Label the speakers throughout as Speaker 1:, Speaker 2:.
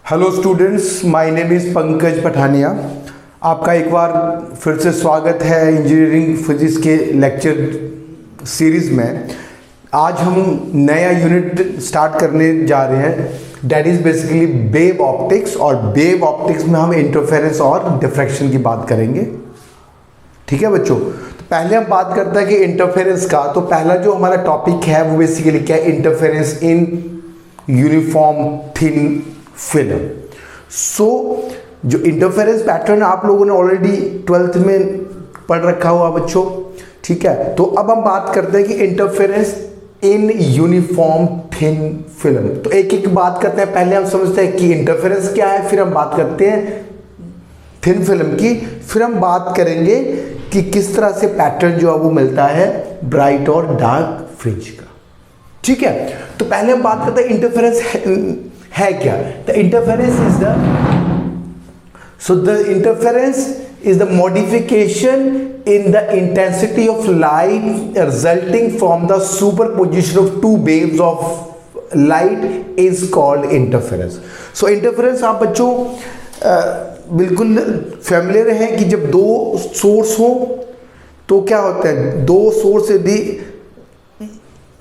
Speaker 1: Hello students, my name is Pankaj Pathania. आपका एक बार फिर से स्वागत है इंजीनियरिंग फिजिक्स के लेक्चर सीरीज़ में। आज हम नया यूनिट स्टार्ट करने जा रहे हैं, that is basically wave optics. और वेव ऑप्टिक्स में हम इंटरफेरेंस और डिफ्रैक्शन की बात करेंगे। ठीक है बच्चों, तो पहले हम बात करते हैं कि इंटरफेरेंस का। तो पहला जो हमारा टॉपिक है वो बेसिकली क्या है? Interference in uniform thin film. So जो इंटरफेरेंस पैटर्न आप लोगों ने ऑलरेडी 12th में पढ़ रखा हुआ बच्चों, ठीक है। तो अब हम बात करते हैं कि interference in uniform thin film. तो एक एक बात करते हैं। पहले हम समझते हैं कि इंटरफेरेंस क्या है, फिर हम बात करते हैं थिन फिल्म की, फिर हम बात करेंगे कि किस तरह से पैटर्न जो है वो मिलता है ब्राइट और डार्क फ्रिंज का। ठीक है, तो पहले हम बात करते हैं इंटरफेरेंस है क्या। The interference is the modification in the intensity of light resulting from the superposition of two waves of light is called interference. So interference आप बच्चों बिल्कुल फैमिलियर हैं कि जब दो सोर्स हो तो क्या होता है, दो सोर्स यदि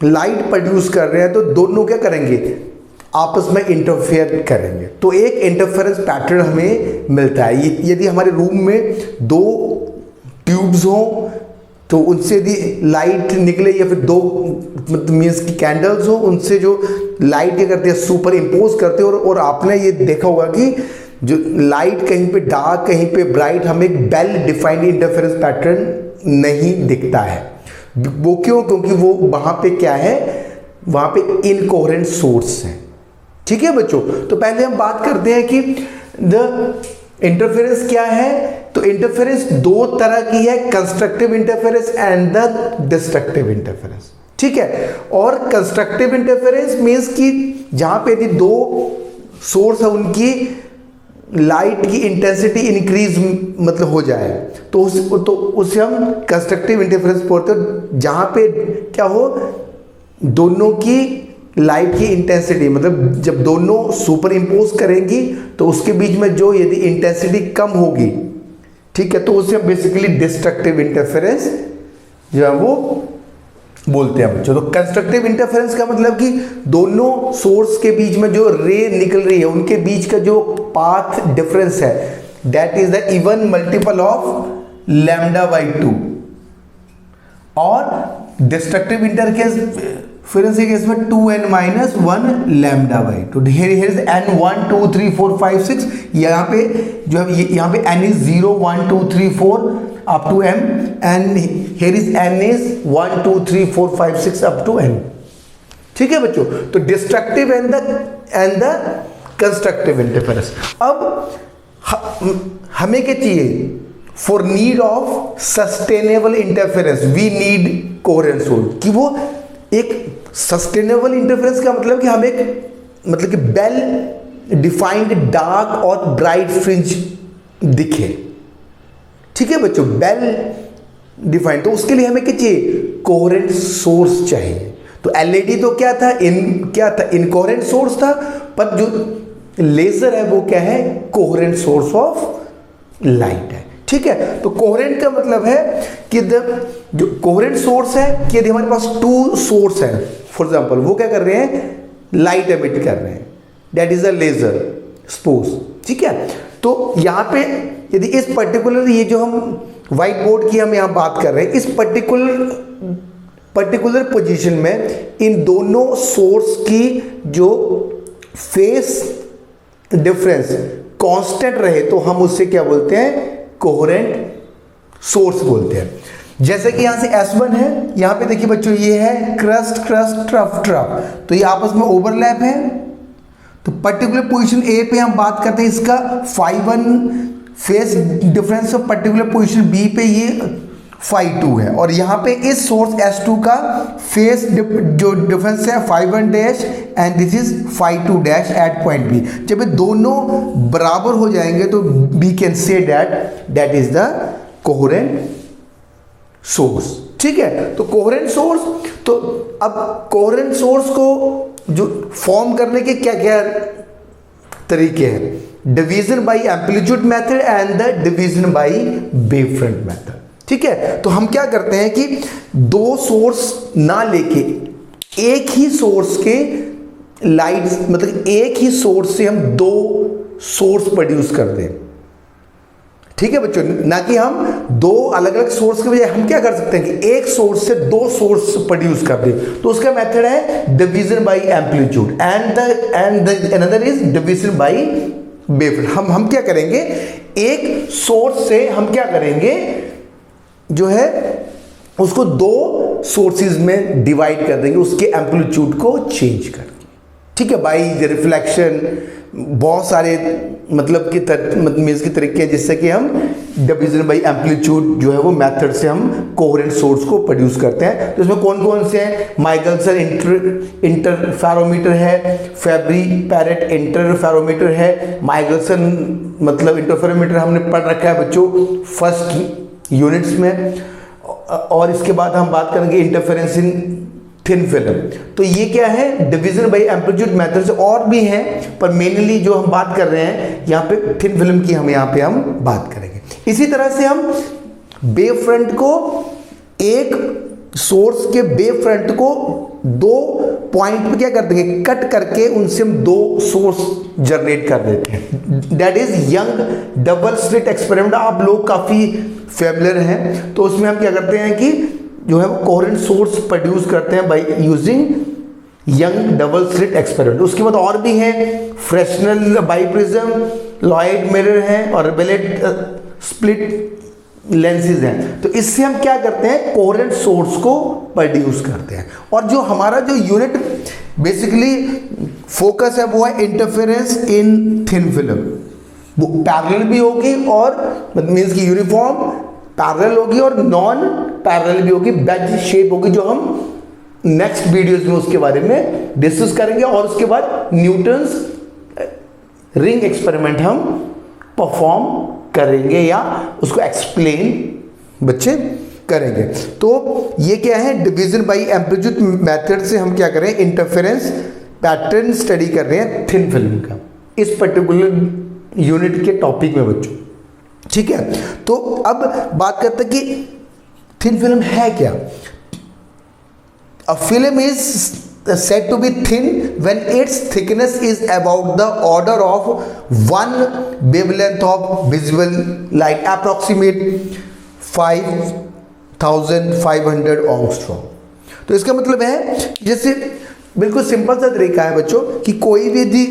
Speaker 1: लाइट प्रोड्यूस कर रहे हैं तो दोनों क्या करेंगे, आपस में इंटरफेयर करेंगे। तो एक इंटरफेरेंस पैटर्न हमें मिलता है। यदि हमारे रूम में दो ट्यूब्स हो तो उनसे यदि लाइट निकले, या फिर दो मीन्स की कैंडल्स हो, उनसे जो लाइट क्या करते हैं, सुपर इम्पोज करते हैं। और आपने ये देखा होगा कि जो लाइट कहीं पे डार्क कहीं पे ब्राइट, हमें एक वेल डिफाइंड इंटरफेरेंस पैटर्न नहीं दिखता है। वो क्यों? क्योंकि वो वहां पे क्या है, वहां पे इनकोहेरेंट सोर्स है। ठीक है बच्चों, तो पहले हम बात करते हैं कि द इंटरफेरेंस क्या है। तो इंटरफेरेंस दो तरह की है, constructive interference and the destructive interference. ठीक है, और कंस्ट्रक्टिव इंटरफेरेंस मींस कि जहां पे यदि दो सोर्स है उनकी लाइट की इंटेंसिटी इंक्रीज मतलब हो जाए तो उससे हम कंस्ट्रक्टिव इंटरफेरेंस बोलते हैं। जहां पे क्या हो, दोनों की लाइट की इंटेंसिटी, मतलब जब दोनों सुपर इम्पोज करेंगी तो उसके बीच में जो यदि इंटेंसिटी कम होगी, ठीक है, तो उसे हम बेसिकली डिस्ट्रक्टिव इंटरफेरेंस जो है वो बोलते हैं बच्चों। तो कंस्ट्रक्टिव इंटरफेरेंस का मतलब कि दोनों सोर्स के बीच में जो रे निकल रही है उनके बीच का जो पाथ डिफरेंस है, that is the even multiple of lambda by 2। और डिस्ट्रक्टिव इंटरफेरेंस के केस में 2n minus 1 lambda by 2। Here is n 1 2 3 4 5 6। यहाँ पे जो है यहाँ पे n is 0 1 2 3 4 up to m, and here is n is 1 2 3 4 5 6 up to n। ठीक है बच्चों, तो destructive and the constructive interference. अब हमें क्या चाहिए? For need of sustainable interference we need coherent source. कि वो एक सस्टेनेबल इंटरफेरेंस का मतलब कि हमें मतलब कि वेल डिफाइंड डार्क और ब्राइट फ्रिंज दिखे। ठीक है बच्चों, वेल डिफाइंड। तो उसके लिए हमें क्या चाहिए? कोहेरेंट सोर्स चाहिए। तो एलईडी तो क्या था, इनकोहेरेंट सोर्स था, पर जो लेजर है वो क्या है? कोहेरेंट सोर्स ऑफ लाइट है। ठीक है, तो कोहेरेंट का मतलब है कि जो कोहेरेंट सोर्स है कि यदि हमारे पास टू सोर्स है, फॉर एग्जांपल वो क्या कर रहे हैं? लाइट एमिट कर रहे हैं, that is a laser suppose. ठीक है, तो यहाँ पे यदि इस पर्टिकुलर, ये जो हम व्हाइट बोर्ड की हम यहाँ बात कर रहे हैं, इस पर्टिकुलर पोजीशन में इन दोनों सोर्स की जो फेस डिफरेंस कांस्टेंट रहे तो हम उससे क्या बोलते हैं? कोहेरेंट सोर्स बोलते हैं। जैसे कि यहाँ से S1 है, यहाँ पे देखिए बच्चों ये है क्रस्ट ट्रफ, तो ये आपस में ओवरलैप है। तो पर्टिकुलर पोजीशन A पे हम बात करते हैं, इसका φ1 phase difference of particular position B पे ये φ2 है। और यहाँ पे इस सोर्स S2 का फेस जो डिफरेंस है φ1 dash and this is φ2 dash at point B। जब ये दोनों बराबर हो जाएंगे तो we can say that is the coherent source. ठीक है, तो कोहेरेंट सोर्स, तो अब कोहेरेंट सोर्स को जो फॉर्म करने के क्या क्या तरीके हैं, division bye amplitude method and the division by wave front method. ठीक है, तो हम क्या करते हैं कि दो सोर्स ना लेके एक ही सोर्स के लाइट, मतलब एक ही सोर्स से हम दो सोर्स प्रोड्यूस कर दें। ठीक है बच्चों, ना कि हम दो अलग अलग सोर्स के बजाय हम क्या कर सकते हैं कि एक सोर्स से दो सोर्स प्रोड्यूस कर दें। तो उसका मेथड है division bye amplitude and another is division by wave. हम क्या करेंगे, एक सोर्स से हम क्या करेंगे जो है उसको दो सोर्सेज में डिवाइड कर देंगे, उसके एम्पलीट्यूड को चेंज करके। ठीक है, बाई रिफ्लेक्शन, बहुत सारे मतलब मीन्स के तरीके हैं जिससे कि हम डिवीजन बाई एम्पलीट्यूड जो है वो मेथड से हम कोहेरेंट सोर्स को प्रोड्यूस करते हैं। तो इसमें कौन कौन से हैं, माइकलसन इंटरफेरोमीटर है, फेबरी पैरेट इंटरफेरोमीटर है। माइकलसन मतलब इंटरफेरोमीटर हमने पढ़ रखा है बच्चों फर्स्ट यूनिट्स में। और इसके बाद हम बात करेंगे इंटरफेरेंस इन थिन फिल्म। तो ये क्या है, डिवीजन बाय एम्पलीट्यूड मेथड से और भी हैं, पर मेनली जो हम बात कर रहे हैं यहाँ पे थिन फिल्म की हम बात करेंगे। इसी तरह से हम वेव फ्रंट को, एक सोर्स के वेव फ्रंट को दो पॉइंट पे क्या कर देंगे, कट करके उनसे हम दो सोर्स जनरेट कर देते हैं। That is young double slit experiment. आप लोग काफी फेमिलियर हैं, तो उसमें हम क्या करते हैं कि जो है वो कोहेरेंट सोर्स प्रोड्यूस करते हैं by using young double slit experiment. उसके बाद और भी हैं, फ्रेशनल बाइप्रिज्म, लॉयड मिरर है और बेलेट स्प्लिट लेंसेज हैं। तो इससे हम क्या करते हैं, कोहेरेंट सोर्स को प्रोड्यूस करते हैं। और जो हमारा जो यूनिट बेसिकली फोकस है वो है इंटरफेरेंस इन थिन फिल्म। वो पैरेलल भी होगी और मीन्स की यूनिफॉर्म पैरेलल होगी और नॉन पैरेलल भी होगी, बैच शेप होगी, जो हम नेक्स्ट वीडियोस में उसके बारे में डिस्कस करेंगे। और उसके बाद न्यूटन्स रिंग एक्सपेरिमेंट हम परफॉर्म करेंगे या उसको एक्सप्लेन बच्चे करेंगे। तो ये क्या है, डिवीजन बाय एम्पलीट्यूड मेथड से हम क्या करें, इंटरफेरेंस पैटर्न स्टडी कर रहे हैं थिन फिल्म का, इस पर्टिकुलर यूनिट के टॉपिक में बच्चों। ठीक है, तो अब बात करते हैं कि थिन फिल्म है क्या। A film is said to be thin when its thickness is about the order of 1 wavelength of visible light, approximate 5500 angstrom। तो इसका मतलब है, जैसे बिल्कुल सिंपल सा तरीका है बच्चों कि कोई भी यदि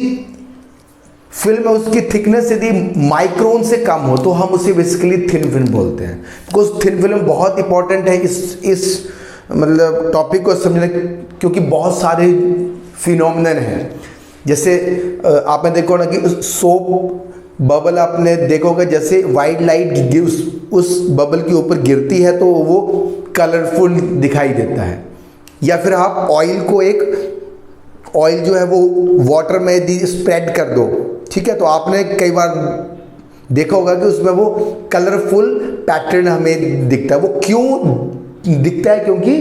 Speaker 1: फिल्म है उसकी थिकनेस यदि माइक्रोन से कम हो तो हम उसे बेसिकली थिन फिल्म बोलते हैं। बिकॉज थिन फिल्म बहुत इंपॉर्टेंट है इस मतलब टॉपिक को समझने, क्योंकि बहुत सारे फिनोमिनन हैं। जैसे आपने देखो ना कि सोप बबल आपने देखोगे, जैसे वाइट लाइट उस बबल के ऊपर गिरती है तो वो कलरफुल दिखाई देता है। या फिर आप ऑयल को, एक ऑयल जो है वो वाटर में यदि स्प्रेड कर दो, ठीक है, तो आपने कई बार देखा होगा कि उसमें वो कलरफुल पैटर्न हमें दिखता है। वो क्यों दिखता है, क्योंकि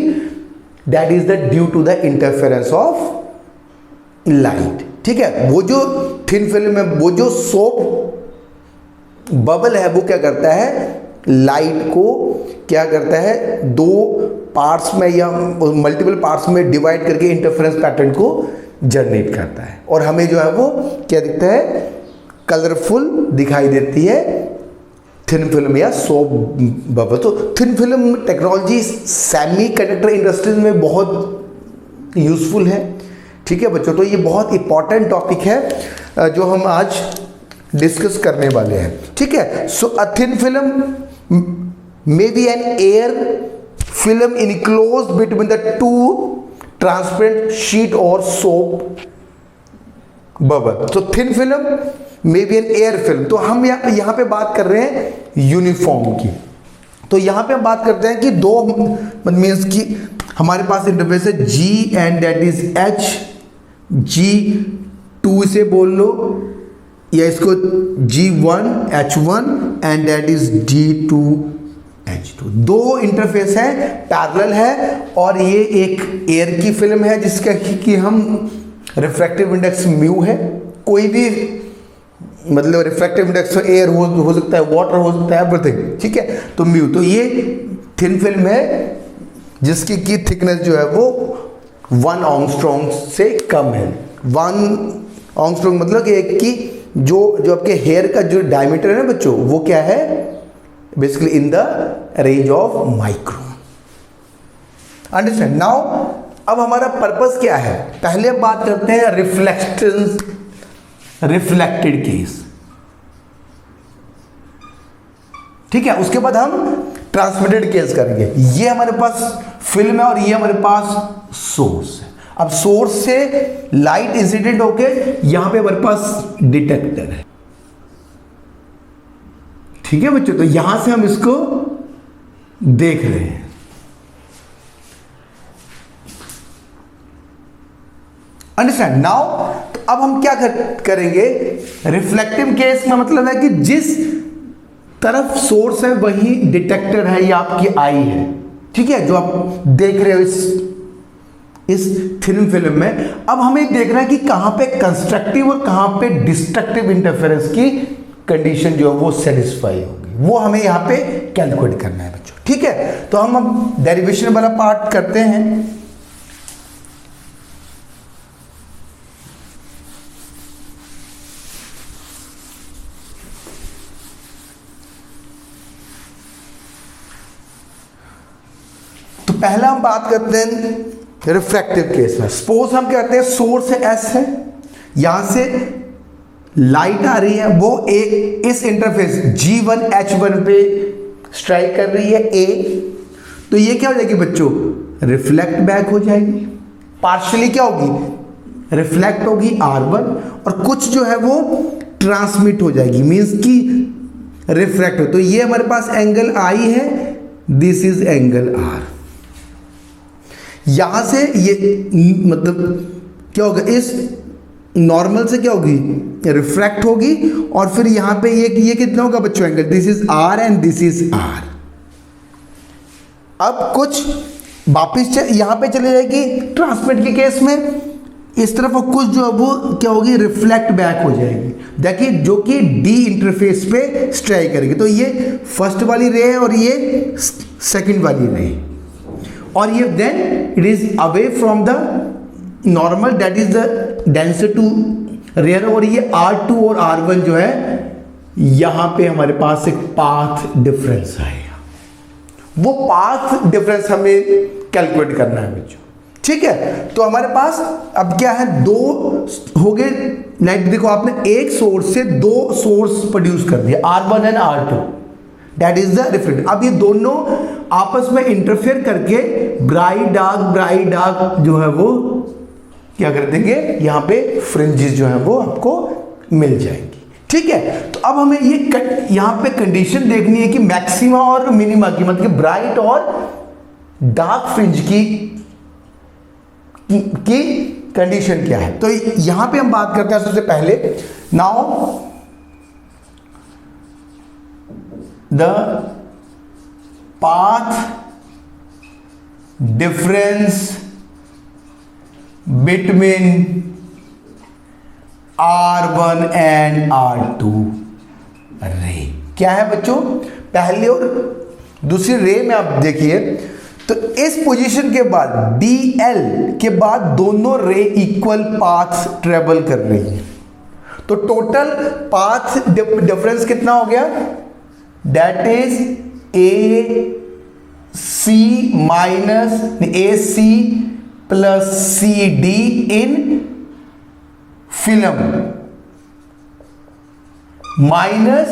Speaker 1: that is the due to the interference of light. ठीक है, वो जो थिन फिल्म में वो जो सोप बबल है वो क्या करता है, लाइट को क्या करता है, दो पार्ट्स में या मल्टीपल पार्ट्स में डिवाइड करके इंटरफेरेंस पैटर्न को जनरेट करता है और हमें जो है वो क्या दिखता है, कलरफुल दिखाई देती है थिन फिल्म या सोप बबल। तो thin film technology semiconductor industries में बहुत यूजफुल है। ठीक है बच्चों, तो ये बहुत इंपॉर्टेंट टॉपिक है जो हम आज डिस्कस करने वाले हैं। ठीक है, so a thin film may be an air film enclosed between the two transparent sheet और सोप बबल। तो thin film may be an air film. तो हम यहाँ पे बात कर रहे हैं यूनिफॉर्म की। तो यहाँ पे हम बात करते हैं कि दो मीन्स की हमारे पास इंटरफेस है G and that is H, G2 से बोल लो या इसको G1 H1 and that is G2 H2। दो इंटरफेस है, पैरेलल है और ये एक एयर की फिल्म है जिसका कि हम रिफ्रैक्टिव इंडेक्स म्यू है। कोई भी मतलब रिफ्रैक्टिव इंडेक्स एयर हो सकता है, वाटर हो सकता है, एवरीथिंग, ठीक है। तो म्यू, तो ये थिन फिल्म है जिसकी की थिकनेस जो है वो 1 एंगस्ट्रॉम से कम है। 1 एंगस्ट्रॉम मतलब एक की जो आपके हेयर का जो डायमीटर है ना बच्चों, वो क्या है, basically in the range of micron. Understand now. अब हमारा पर्पस क्या है, पहले अब बात करते हैं रिफ्लेक्टेड केस, ठीक है। उसके बाद हम ट्रांसमिटेड केस करेंगे। ये हमारे पास फिल्म है और ये हमारे पास सोर्स है। अब सोर्स से लाइट इंसिडेंट होके यहां पे हमारे पास डिटेक्टर है, ठीक है बच्चों। तो यहां से हम इसको देख रहे हैं। Understand now. तो अब हम क्या करेंगे, रिफ्लेक्टिव केस में मतलब है कि जिस तरफ सोर्स है वही डिटेक्टर है या आपकी आई है, ठीक है, जो आप देख रहे हो इस थिन फिल्म में। अब हमें देखना है कि कहां पे कंस्ट्रक्टिव और कहां पे डिस्ट्रक्टिव इंटरफेरेंस की कंडीशन जो है वो सेटिस्फाई होगी, वो हमें यहां पे कैलकुलेट करना है बच्चों, ठीक है। तो हम अब डेरिवेशन वाला पार्ट करते हैं। तो पहला हम बात करते हैं रिफ्रैक्टिव केस में। सपोज हम कहते हैं सोर्स एस है, यहां से लाइट आ रही है, वो इस इंटरफेस G1 H1 पे स्ट्राइक कर रही है ए, तो ये क्या हो जाएगी बच्चों, रिफ्लेक्ट बैक हो जाएगी। पार्शियली क्या होगी, रिफ्लेक्ट होगी R1 और कुछ जो है वो ट्रांसमिट हो जाएगी, मींस कि रिफ्रैक्ट हो। तो ये हमारे पास एंगल I है, दिस इज एंगल R। यहां से ये मतलब क्या होगा, इस नॉर्मल से क्या होगी, रिफ्रैक्ट होगी और फिर यहां पे ये कितना होगा बच्चों angle, this is R and this is R। अब कुछ वापिस यहां पे चले जाएगी ट्रांसमिट के केस में, इस तरफ और कुछ जो है वो क्या होगी, रिफ्लेक्ट बैक हो जाएगी, देखिए, जो कि डी इंटरफेस पे स्ट्राइक करेगी। तो ये फर्स्ट वाली रे है और ये सेकंड वाली रे है, और ये then it is away from the normal, that is the denser to rare, और ये R2 और R1 जो है यहां पे हमारे पास एक पाथ डिफरेंस आएगा, वो पाथ डिफरेंस हमें कैलकुलेट करना है बच्चों, ठीक है। तो हमारे पास अब क्या है, दो हो गए, लाइक देखो आपने एक सोर्स से दो सोर्स प्रोड्यूस कर दिया, R1 and R2, that is the reflect. अब ये दोनों आपस में इंटरफेयर करके ब्राइट डार्क जो है वो क्या कर देंगे, यहां पे फ्रिंजेस जो है वो आपको मिल जाएंगी, ठीक है। तो अब हमें ये यहां पे कंडीशन देखनी है कि मैक्सिमा और मिनिमा की, मतलब ब्राइट और डार्क फ्रिंज की कंडीशन क्या है। तो यहां पे हम बात करते हैं सबसे पहले, now the path difference between R1 and R2 रे क्या है बच्चों, पहले और दूसरी रे में आप देखिए, तो इस पोजीशन के बाद DL के बाद दोनों रे इक्वल पाथ ट्रेवल कर रही है, तो टोटल पाथ डिफरेंस कितना हो गया, that is AC plus CD in film minus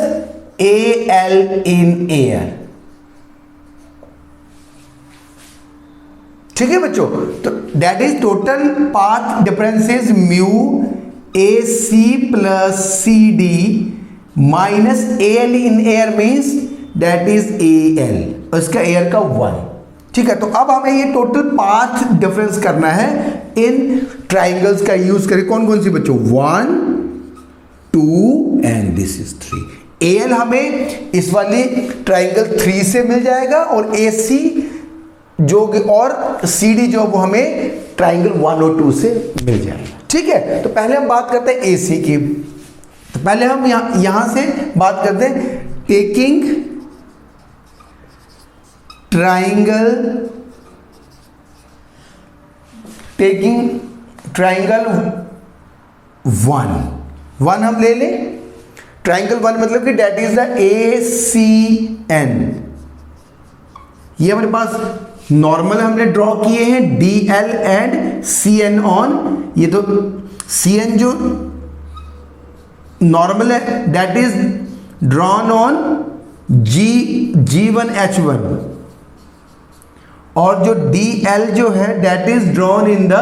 Speaker 1: AL in air, ठीक है बच्चों। तो that is total path difference is mu AC plus CD minus AL in air means that is AL, और इसका air का 1, ठीक है। तो अब हमें ये टोटल पाथ डिफरेंस करना है इन ट्राइंगल्स का यूज करके, कौन कौन सी बच्चों, 1 2 एंड दिस इज 3। AL हमें इस वाली ट्राइंगल 3 से मिल जाएगा और AC जो और CD जो वो हमें ट्राइंगल 1 और 2 से मिल जाएगा, ठीक है। तो पहले हम बात करते हैं AC की। तो पहले हम यहां से बात करते हैं, टेकिंग ट्राइंगल वन हम ले लें। ट्राइंगल वन मतलब कि डेट इज द ACN। ये हमारे पास नॉर्मल हमने ड्रॉ किए हैं, DL एंड CN ऑन। ये तो CN जो नॉर्मल है that is drawn on G1H1, और जो DL जो है that is drawn in the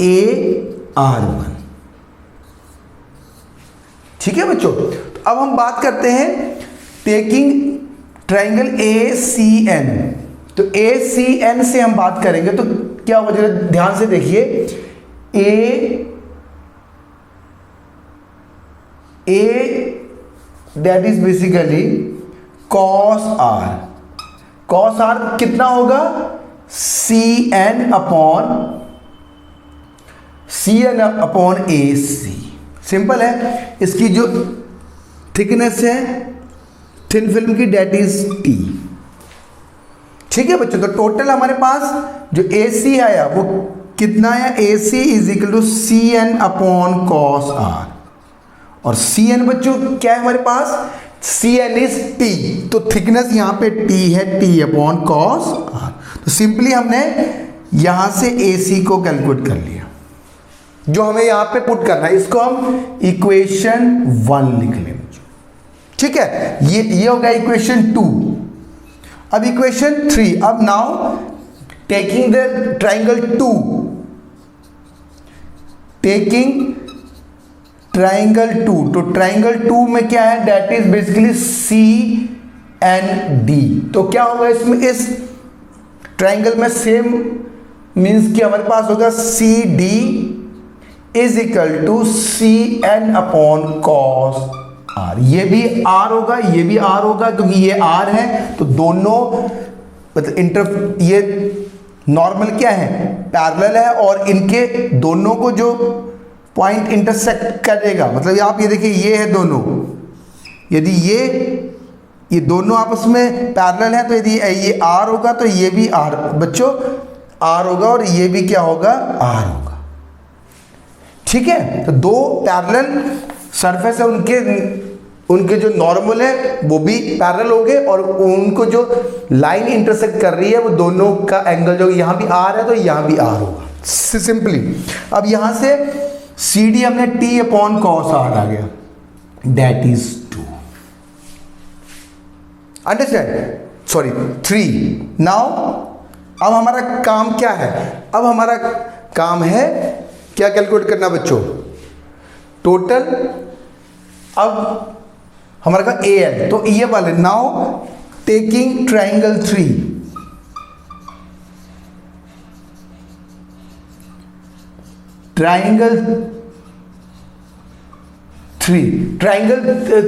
Speaker 1: AR1। ठीक है बच्चों, तो अब हम बात करते हैं टेकिंग ट्राइंगल ACN। तो ACN से हम बात करेंगे तो क्या होगा, जरा ध्यान से देखिए। A that is basically cos R। cos R कितना होगा, CN अपॉन AC। सिंपल है। इसकी जो थिकनेस है थिन फिल्म की डेट इज T। ठीक है बच्चों, तो टोटल हमारे पास जो AC आया वो कितना है, AC is equal to CN upon cos R। और CN बच्चों क्या है हमारे पास, CN इज T, तो थिकनेस यहां पे T है, T अपॉन cos R। तो सिंपली हमने यहां से AC को कैलकुलेट कर लिया, जो हमें यहां पे पुट करना है। इसको हम इक्वेशन 1 लिख लें। ठीक है, ये होगा इक्वेशन 2। अब इक्वेशन 3, अब now taking the triangle 2, taking triangle 2, तो ट्राइंगल 2 में क्या है, दैट इज बेसिकली CND। तो क्या होगा इसमें, इस ट्राइंगल में सेम मीन्स कि हमारे पास होगा CD is equal to CN upon cos R। ये भी R होगा, ये भी R होगा, क्योंकि ये R है तो दोनों मतलब ये नॉर्मल क्या है, पैरेलल है, और इनके दोनों को जो पॉइंट इंटरसेक्ट करेगा, मतलब आप ये देखिए ये है दोनों, यदि ये दोनों आपस में पैरेलल है तो यदि ये R होगा तो ये भी R बच्चों R होगा, और ये भी क्या होगा, R होगा। ठीक है, तो दो पैरेलल सरफेस है, उनके जो नॉर्मल है वो भी पैरेलल हो गए, और उनको जो लाइन इंटरसेक्ट कर रही है वो दोनों का एंगल जो यहाँ भी R है तो यहाँ भी R होगा। सिंपली अब यहाँ से CD हमने T अपॉन cos R आ गया, that is 2। Understand, sorry 3। Now अब हमारा काम क्या है, अब हमारा काम है क्या कैलकुलेट करना बच्चों, टोटल। अब हमारा का AL, तो ये वाले नाउ टेकिंग ट्राइंगल 3, ट्राइंगल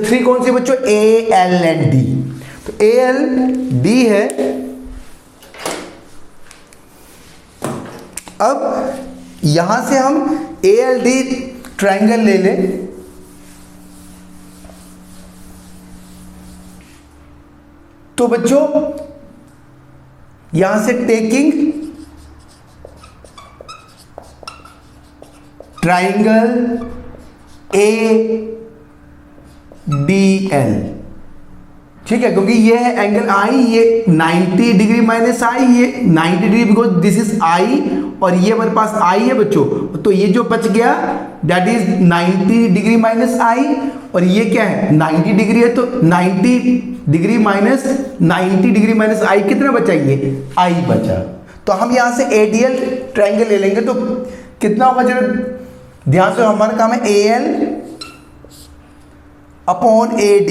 Speaker 1: 3 कौन सी बच्चों, AL एंड D। तो AL D है। अब यहां से हम ALD ट्राइंगल ले लें, तो बच्चों यहां से टेकिंग ट्राइंगल ADL, ठीक है, क्योंकि ये है एंगल I, ये 90 डिग्री माइनस I, ये 90 degree because this is I, और ये हमारे पास I है बच्चों, तो ये जो बच गया that is 90 degree minus I, और ये क्या है 90 डिग्री है, तो 90 degree minus 90 degree minus I कितना बचा, ये I बचा। तो हम यहां से ADL ट्राइंगल ले लेंगे, तो कितना होगा जरा ध्यान से, हमारा काम है AL upon AD,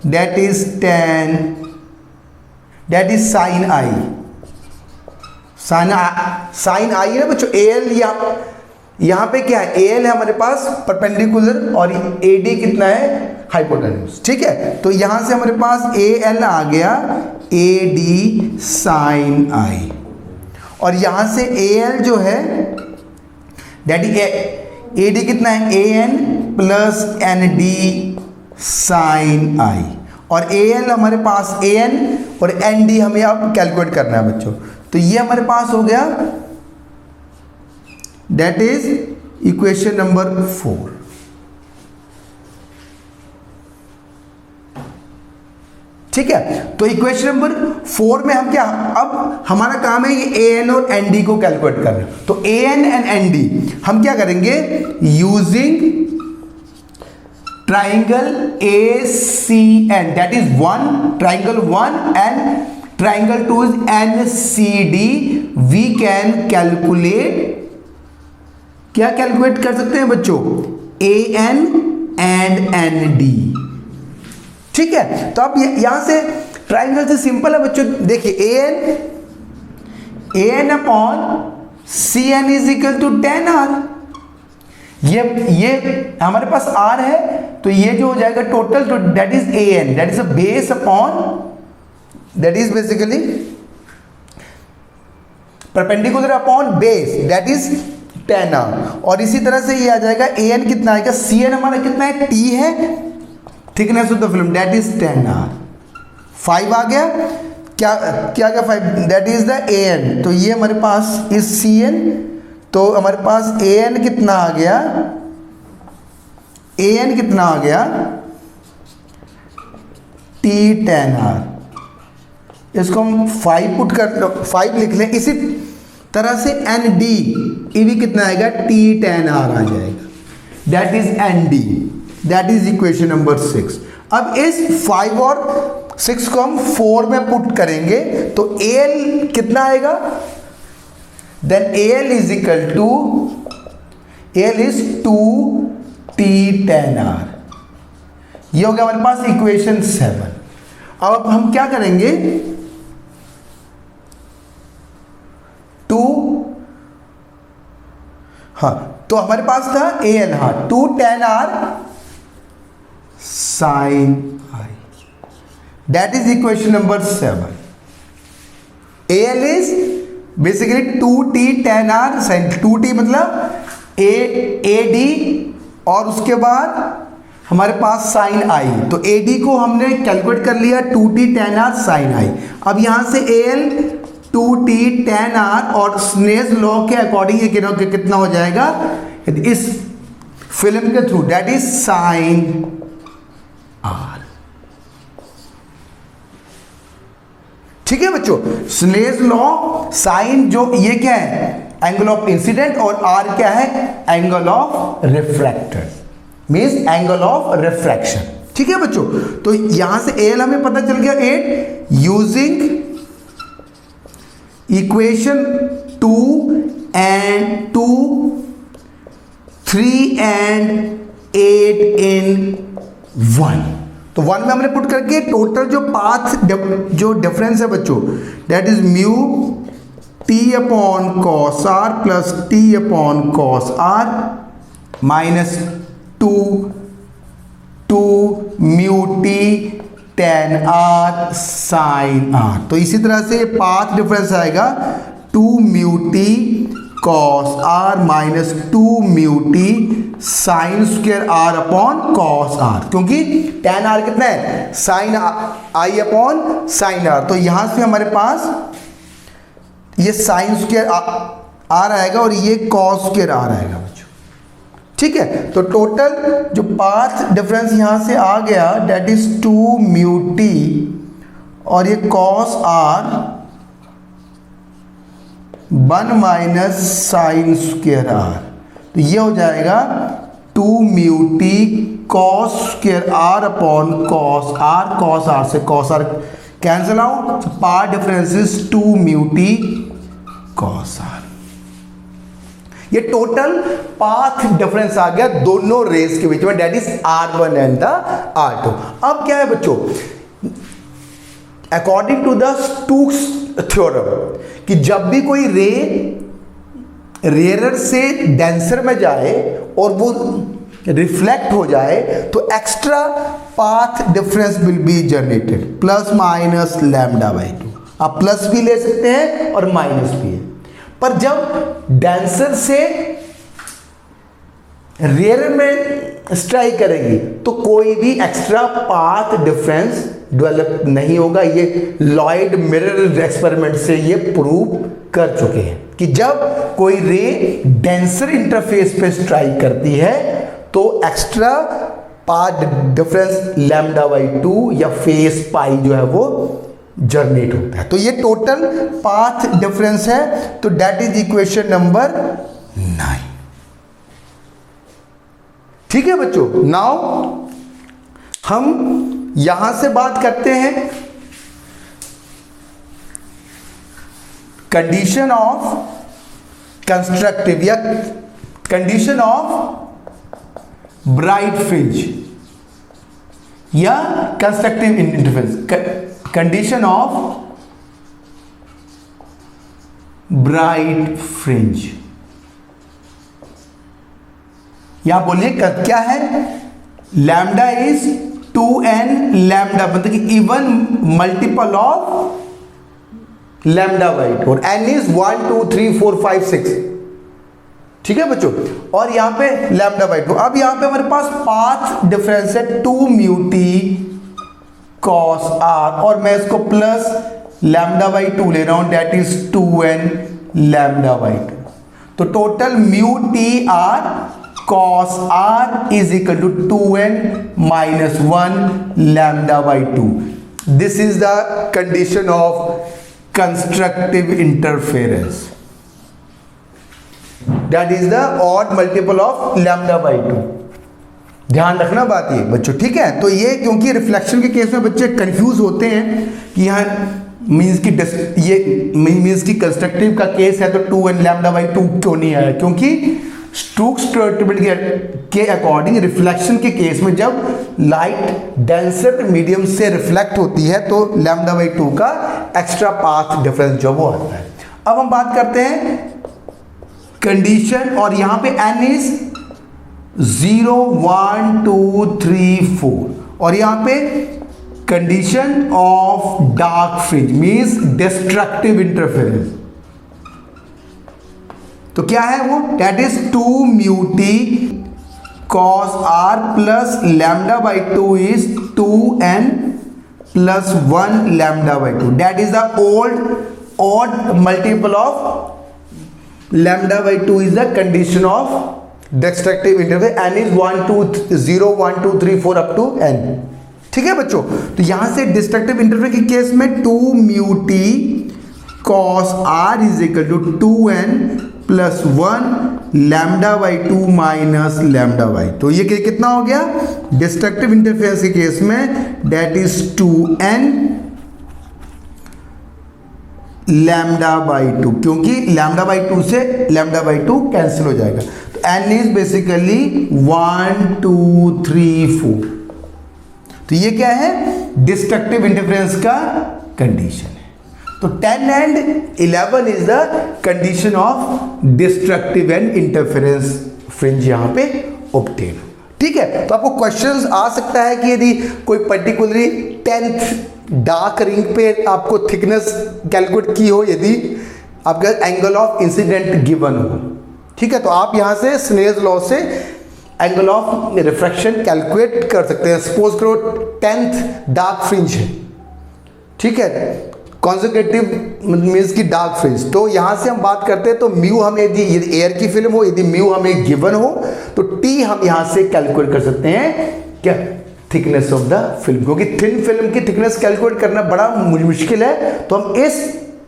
Speaker 1: that is 10, that is sine I। Sine I है बच्चों, AL यहां पे क्या है, AL है हमारे पास परपेंडिकुलर, और AD कितना है, हाइपोटेन्यूज। ठीक है, तो यहां से हमारे पास AL आ गया AD साइन I, और यहां से AL जो है दैट इज ए डी कितना है, A N plus N D sine I, और ए एल हमारे पास ए एन और एन डी हमें अब कैलकुलेट करना है बच्चों। तो ये हमारे पास हो गया, दैट इज इक्वेशन नंबर 4। ठीक है, तो इक्वेशन नंबर 4 में हम क्या, अब हमारा काम है ये ए एन और एन डी को कैलकुलेट करना। तो A N and N D हम क्या करेंगे, using triangle A C N, that is 1 triangle 1 and triangle 2 is N C D, we can calculate, क्या कैलकुलेट कर सकते हैं बच्चों, A N and N D. ठीक है, तो अब यहां से ट्राइंगल से सिंपल है बच्चों, देखिए A N upon C N is equal to 10 R. ये हमारे पास आर है, तो ये जो हो जाएगा टोटल, तो that is A N, that is a base upon, that is basically perpendicular upon base, that is 10 R. और इसी तरह से ये आ जाएगा ए एन कितना आएगा, सी एन हमारा कितना है, टी है, thickness of the film, that is 10 R. 5 आ गया, क्या क्या क्या 5, that is the A N, तो ये हमारे पास इज सी एन, तो हमारे पास ए एन कितना आ गया, ए एन कितना आ गया, टी 10 आर। इसको हम 5 पुट कर 5 लिख लें। इसी तरह से एन डी, ई भी कितना आएगा, टी 10 आर आ जाएगा, that is an D, that is equation number 6। अब इस 5 और 6 को हम 4 में पुट करेंगे, तो ए एल कितना आएगा, then A L is equal to, A L is 2t 10 R. ये हो गया हमारे पास इक्वेशन 7। अब हम क्या करेंगे, 2, हाँ तो हमारे पास था ए एन, हाँ 2 10 R sine I, that is equation number 7। A L is basically 2t 10 R sine, 2t मतलब ए डी और उसके बाद हमारे पास साइन आई, तो ए डी को हमने कैलकुलेट कर लिया 2t 10 आर साइन आई। अब यहां से ए एल 2t 10 आर और स्नेल्स लॉ के अकॉर्डिंग ये कितना हो जाएगा इस फिल्म के through, that is sine R. ठीक है बच्चों, स्नेल्स लॉ, साइन जो ये क्या है, एंगल ऑफ इंसिडेंट, और आर क्या है, angle of refracted, means angle of refraction. ठीक है बच्चों, तो यहां से एल हमें पता चल गया 8, using equation 2 and 2, 3 and 8 in 1। तो 1 में हमने पुट करके टोटल जो पाथ जो डिफरेंस है बच्चों, that is mu T upon cos R plus T upon cos R minus 2 mu T 10 R sine R. तो इसी तरह से पाथ डिफरेंस आएगा 2 mu T cos R minus 2 mu T sine square R upon cos R, क्योंकि tan R कितना है, sine I upon sine R. तो यहां से हमारे पास ये साइन स्क्वायर आर आएगा और ये कॉस स्क्वायर आर आएगा बच्चों। ठीक है, तो टोटल जो पाथ डिफरेंस यहां से आ गया दैट इज 2 म्यू टी और ये cos R 1 minus sine square R, तो ये हो जाएगा 2 mu T cos square R upon cos R से cos R cancel out, path difference is 2 mu T cos R. ये टोटल पाथ डिफरेंस आ गया दोनों रेस के बीच में, that is R1 and the R2। अब क्या है बच्चों, according to the Stokes theorem कि जब भी कोई रे रेयरर से डेंसर में जाए और वो रिफ्लेक्ट हो जाए तो extra path difference will be generated plus minus lambda by 2। आप प्लस भी ले सकते हैं और माइनस भी है, पर जब डेंसर से रेयर में स्ट्राइक करेंगी तो कोई भी एक्स्ट्रा पाथ डिफरेंस डेवलप नहीं होगा। ये लॉयड मिरर एक्सपेरिमेंट से ये प्रूव कर चुके हैं कि जब कोई रे डेंसर इंटरफेस पे स्ट्राइक करती है तो एक्स्ट्रा पाथ डिफरेंस λ/2 या फेस पाई जो है वो जनरेट होता है। तो ये टोटल पाथ डिफरेंस है। तो दैट इज इक्वेशन नंबर 9। ठीक है बच्चों, नाउ हम यहां से बात करते हैं कंडीशन ऑफ कंस्ट्रक्टिव या कंडीशन ऑफ ब्राइट फ्रिंज या constructive interference. Condition of bright fringe, यहां बोलिए क्या है? लैम्डा इज 2n लैम्डा, मतलब कि इवन मल्टीपल ऑफ λ/2 और n इज 1 2 3 4 5 6। ठीक है बच्चों, और यहां पे λ/2। अब यहां पे हमारे पास पाथ डिफरेंस है 2 μt cos r और मैं इसको प्लस λ/2 ले रहा हूं, दैट इज 2n λ/2। तो total μtr cos r is equal to 2n minus 1 λ/2. This is the condition of constructive interference. That is the odd multiple of λ/2. ध्यान रखना बात ये बच्चों, ठीक है। तो ये क्योंकि रिफ्लेक्शन के केस में बच्चे कंफ्यूज होते हैं कि यहाँ मीन्स की ये मीन्स की कंस्ट्रक्टिव का केस है तो 2n λ/2 क्यों नहीं आया? क्योंकि स्टोक्स प्रोबेबिलिटी के अकॉर्डिंग रिफ्लेक्शन के केस में जब लाइट डेंसर मीडियम से रिफ्लेक्ट होती है तो λ/2 का एक्स्ट्रा पाथ डिफरेंस जो वो आता है। अब हम बात करते हैं कंडीशन, और यहां पे n इज 0 1 2 3 4 और यहां पे condition of dark fringe means destructive interference. तो क्या है वो? That is 2 μt cos r plus λ/2 is 2n plus 1 λ/2। That is the odd multiple of λ/2 is the condition of destructive interface। n is 1 2 0 1 2 3 4 up to n। ठीक है बच्चों, तो यहां से डिस्ट्रक्टिव इंटरफेस के केस में 2 μt cos r is equal to 2n plus 1 λ/2 minus λ/2। तो ये कितना हो गया डिस्ट्रक्टिव इंटरफेरेंस के केस में? दैट इज 2n λ/2, क्योंकि λ/2 से λ/2 कैंसिल हो जाएगा। तो n इज बेसिकली 1 2 3 4। तो ये क्या है? डिस्ट्रक्टिव इंटरफेरेंस का कंडीशन है। तो 10 and 11 is the condition of destructive and interference fringe यहां पे ऑब्टेन। ठीक है, तो आपको क्वेश्चंस आ सकता है कि यदि कोई पर्टिकुलरली 10th डार्क रिंग पे आपको थिकनेस कैलकुलेट की हो, यदि आपका एंगल ऑफ इंसिडेंट गिवन हो, ठीक है, तो आप यहां से स्नेल्स लॉ से एंगल ऑफ रिफ्रैक्शन कैलकुलेट कर सकते हैं। सपोज करो 10th डार्क फ्रिंज है, ठीक है, कॉन्सेक्यूटिव मीन्स की डार्क फ्रिंज। तो यहां से हम बात करते हैं तो म्यू हमें यदि एयर की फिल्म हो, यदि म्यू हमें गिवन हो तो टी हम यहां से कैलकुलेट कर सकते हैं क्या? थिकनेस ऑफ द फिल्म, क्योंकि थिन फिल्म की थिकनेस कैलकुलेट करना बड़ा मुश्किल है। तो हम इस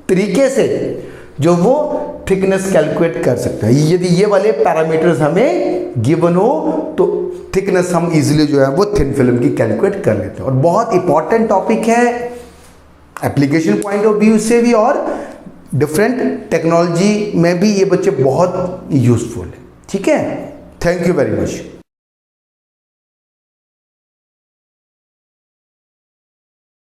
Speaker 1: तरीके से जो वो थिकनेस कैलकुलेट कर सकते हैं। यदि ये वाले पैरामीटर्स हमें गिवन हो तो थिकनेस हम इजीली जो है वो थिन फिल्म की कैलकुलेट कर लेते हैं। और बहुत इंपॉर्टेंट टॉपिक है एप्लीकेशन पॉइंट ऑफ व्यू से भी, और डिफरेंट टेक्नोलॉजी में भी ये बच्चे बहुत यूजफुल है। ठीक है, थैंक यू वेरी मच।